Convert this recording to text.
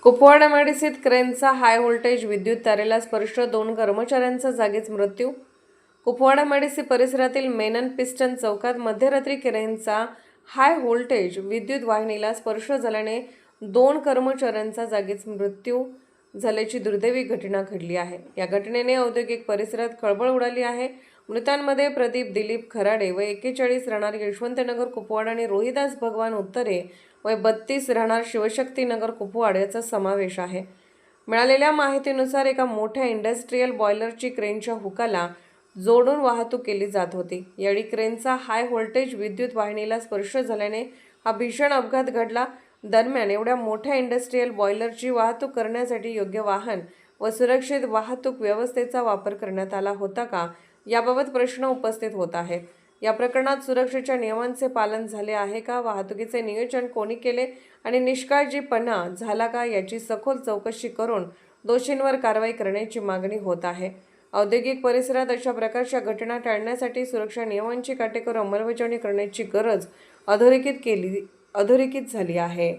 Kupwad एमआयडीसीत क्रेनचा high voltage विद्युत तारेला स्पर्श, 2 कर्मचाऱ्यांचा जागीच मृत्यू. कुपवाड एमआयडीसी परिसरातील मेनन पिस्टन चौकात मध्यरात्री क्रेनचा हाय व्होल्टेज विद्युत वाहिनीला स्पर्श झाल्याने 2 कर्मचाऱ्यांचा जागीच मृत्यू झाल्याची दुर्दैवी घटना घडली आहे. या घटनेने औद्योगिक परिसरात खळबळ उडाली आहे. मृतांमध्ये प्रदीप दिलीप खराडे वय 41 राहणार यशवंतनगर कुपवाड आणि रोहिदास भगवान उत्तरे वय 32 राहणार शिवशक्तीनगर कुपवाड याचा समावेश आहे. मिळालेल्या माहितीनुसार एका मोठ्या इंडस्ट्रीयल बॉयलरची क्रेनच्या हुकाला जोडून वाहतूक केली जात होती. यावेळी क्रेनचा हाय व्होल्टेज विद्युत वाहिनीला स्पर्श झाल्याने हा भीषण अपघात घडला. दरम्यान एवढ्या मोठ्या इंडस्ट्रीयल बॉयलरची वाहतूक करण्यासाठी योग्य वाहन व सुरक्षित वाहतूक व्यवस्थेचा वापर करण्यात आला होता का, याबाबत प्रश्न उपस्थित होत आहेत. या प्रकरणात सुरक्षेच्या नियमांचे पालन झाले आहे का, वाहतुकीचे नियोजन कोणी केले आणि निष्काळजीपणा झाला का, याची सखोल चौकशी करून दोषींवर कारवाई करण्याची मागणी होत आहे. औद्योगिक परिसरात अशा प्रकारच्या घटना टाळण्यासाठी सुरक्षा नियमांची काटेकोर अंमलबजावणी करण्याची गरज अधोरेखित झाली आहे.